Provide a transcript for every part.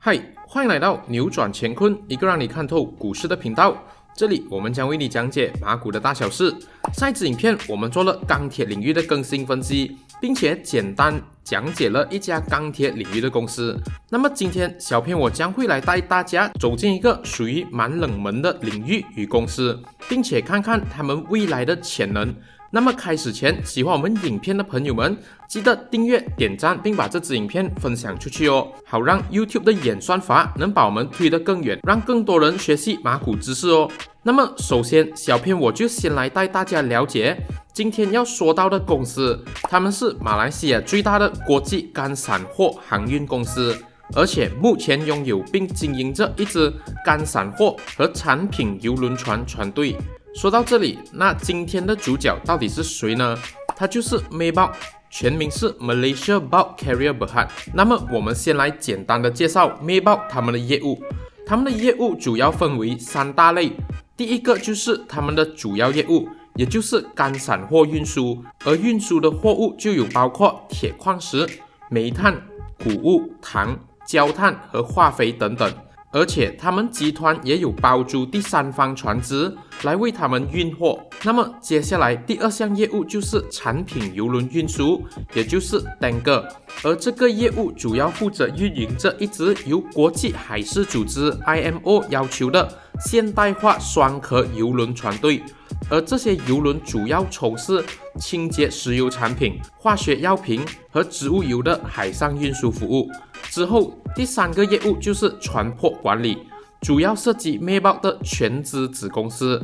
嗨，欢迎来到扭转乾坤，一个让你看透股市的频道。这里我们将为你讲解马股的大小事。上一支影片我们做了钢铁领域的更新分析，并且简单讲解了一家钢铁领域的公司。那么今天小片我将会来带大家走进一个属于蛮冷门的领域与公司，并且看看他们未来的潜能。那么开始前，喜欢我们影片的朋友们，记得订阅、点赞，并把这支影片分享出去哦，好让 YouTube 的演算法能把我们推得更远，让更多人学习马股知识哦。那么首先，小片我就先来带大家了解今天要说到的公司，他们是马来西亚最大的国际干散货航运公司，而且目前拥有并经营着一支干散货和产品邮轮船船队。说到这里，那今天的主角到底是谁呢？他就是 Maybulk， 全名是 Malaysia Bulk Carrier Berhad。那么我们先来简单的介绍 Maybulk 他们的业务。他们的业务主要分为三大类，第一个就是他们的主要业务，也就是干散货运输，而运输的货物就有包括铁矿石、煤炭、谷物、糖、焦炭和化肥等等。而且他们集团也有包租第三方船只来为他们运货。那么接下来第二项业务就是产品邮轮运输，也就是 Tanker， 而这个业务主要负责运营着一支由国际海事组织 IMO 要求的现代化双壳邮轮船队。而这些邮轮主要从事清洁石油产品、化学药品和植物油的海上运输服务。之后第三个业务就是船舶管理，主要涉及 Maybulk 的全资子公司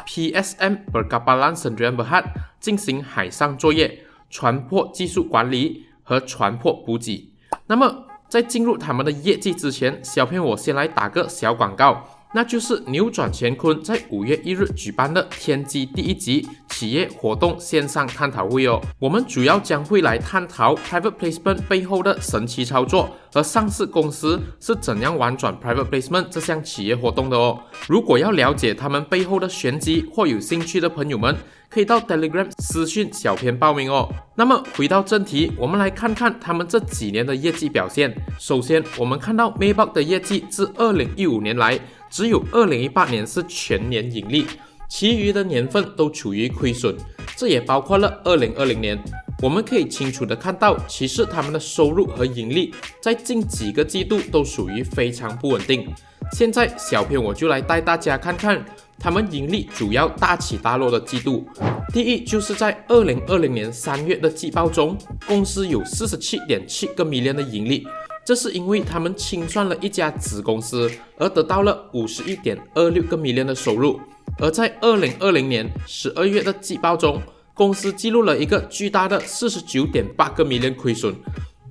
PSM Perkapalan Sdn Bhd 进行海上作业、船舶技术管理和船舶补给。那么在进入他们的业绩之前，小片我先来打个小广告，那就是扭转乾坤在5月1日举办的天机第一集企业活动线上探讨会哦。我们主要将会来探讨 Private Placement 背后的神奇操作和上市公司是怎样玩转 Private Placement 这项企业活动的哦。如果要了解他们背后的玄机或有兴趣的朋友们，可以到 Telegram 私讯小片报名哦。那么回到正题，我们来看看他们这几年的业绩表现。首先我们看到 Maybulk 的业绩自2015年来只有2018年是全年盈利，其余的年份都处于亏损，这也包括了2020年。我们可以清楚的看到，其实他们的收入和盈利在近几个季度都属于非常不稳定。现在小片我就来带大家看看他们盈利主要大起大落的季度。第一就是在2020年3月的季报中，公司有 47.7 个 million 的盈利，这是因为他们清算了一家子公司而得到了 51.26 个 million 的收入。而在2020年12月的季报中，公司记录了一个巨大的 49.8 个 million 亏损，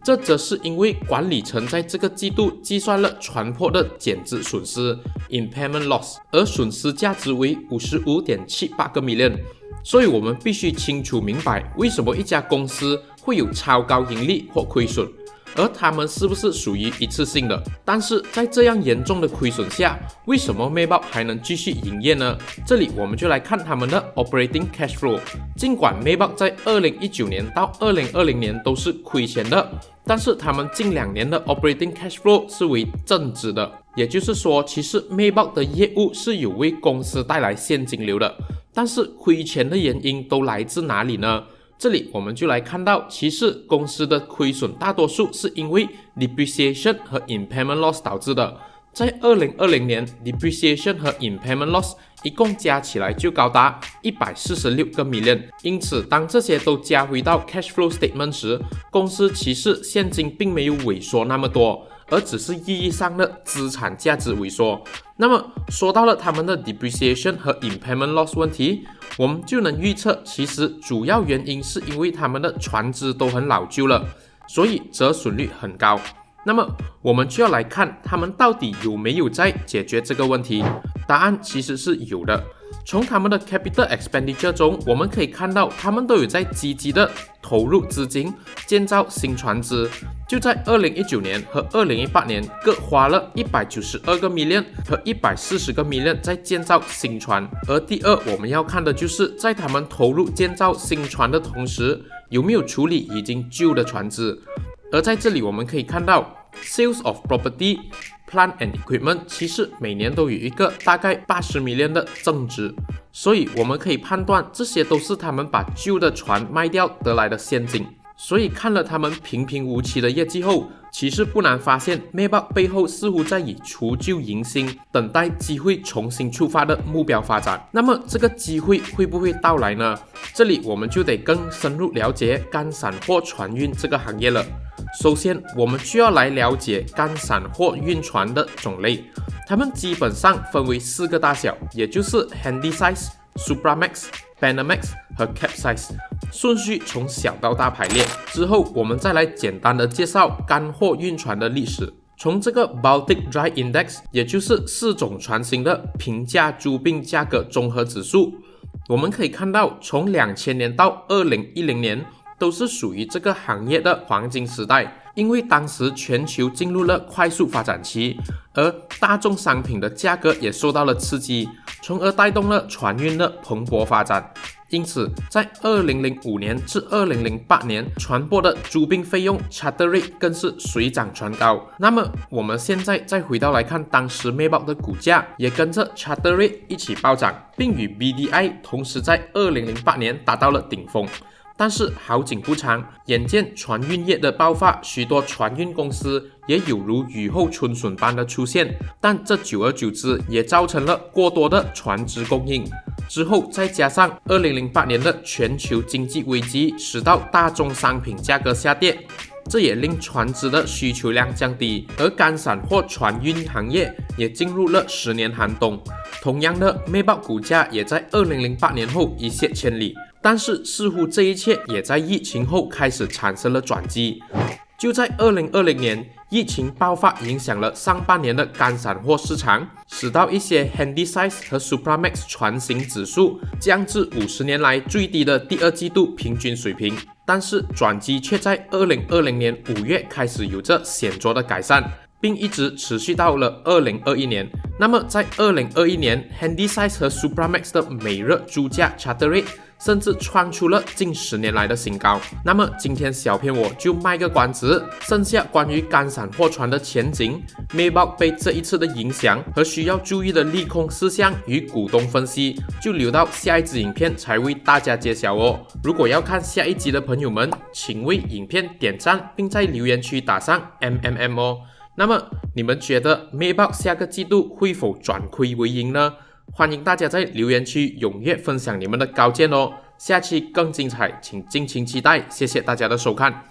这则是因为管理层在这个季度计算了船舶的减值损失 impairment loss， 而损失价值为 55.78 个 million。所以我们必须清楚明白为什么一家公司会有超高盈利或亏损，而他们是不是属于一次性的。但是在这样严重的亏损下，为什么 Maybulk 还能继续营业呢？这里我们就来看他们的 operating cash flow。 尽管 Maybulk 在2019年到2020年都是亏钱的，但是他们近2年的 operating cash flow 是为正值的，也就是说其实 Maybulk 的业务是有为公司带来现金流的。但是亏钱的原因都来自哪里呢？这里我们就来看到，其实公司的亏损大多数是因为 depreciation 和 impairment loss 导致的。在2020年 depreciation 和 impairment loss 一共加起来就高达146个 million， 因此当这些都加回到 cash flow statement 时，公司其实现金并没有萎缩那么多，而只是意义上的资产价值萎缩。那么说到了他们的 depreciation 和 impairment loss 问题，我们就能预测，其实主要原因是因为他们的船只都很老旧了，所以折损率很高。那么我们就要来看他们到底有没有在解决这个问题。答案其实是有的。从他们的 capital expenditure 中，我们可以看到他们都有在积极的投入资金建造新船只。就在2019年和2018年各花了192个 million 和140个 million 在建造新船。而第二我们要看的就是在他们投入建造新船的同时，有没有处理已经旧的船只。而在这里我们可以看到， Sales of Property, Plant and Equipment 其实每年都有一个大概80 million 的增值，所以我们可以判断这些都是他们把旧的船卖掉得来的现金。所以看了他们平平无奇的业绩后，其实不难发现 Maybach 背后似乎在以除旧迎新，等待机会重新出发的目标发展。那么这个机会会不会到来呢？这里我们就得更深入了解干散货船运这个行业了。首先我们需要来了解干散货运船的种类，它们基本上分为4个大小，也就是 Handysize、Supramax、Panamax 和 Capesize， 顺序从小到大排列。之后我们再来简单的介绍干货运船的历史。从这个 Baltic Dry Index， 也就是4种船型的平价租赁价格综合指数，我们可以看到从2000年到2010年都是属于这个行业的黄金时代，因为当时全球进入了快速发展期，而大众商品的价格也受到了刺激，从而带动了船运的蓬勃发展。因此在2005年至2008年，船舶的租赁费用 charter rate 更是水涨船高。那么我们现在再回到来看，当时 Maybach 的股价也跟着 charter rate 一起暴涨，并与 BDI 同时在2008年达到了顶峰。但是好景不长，眼见船运业的爆发，许多船运公司也有如雨后春笋般的出现，但这久而久之也造成了过多的船只供应。之后再加上2008年的全球经济危机，使到大宗商品价格下跌，这也令船只的需求量降低，而干散货船运行业也进入了10年寒冬。同样的， Maybach 股价也在2008年后一泻千里，但是似乎这一切也在疫情后开始产生了转机。就在2020年，疫情爆发影响了上半年的干散货市场，使到一些 Handysize 和 Supramax 船型指数降至50年来最低的第2季度平均水平。但是转机却在2020年5月开始有着显著的改善，并一直持续到了2021年。那么在2021年 Handysize 和 Supramax 的每日租价 charter rate 甚至创出了近10年来的新高。那么今天小片我就卖个关子，剩下关于干散货船的前景、Maybach 被这一次的影响和需要注意的利空事项与股东分析，就留到下一支影片才为大家揭晓哦。如果要看下一集的朋友们，请为影片点赞，并在留言区打上 MMM 哦。那么你们觉得 Maybach 下个季度会否转亏为盈呢？欢迎大家在留言区踊跃分享你们的高见哦。下期更精彩，请敬请期待。谢谢大家的收看。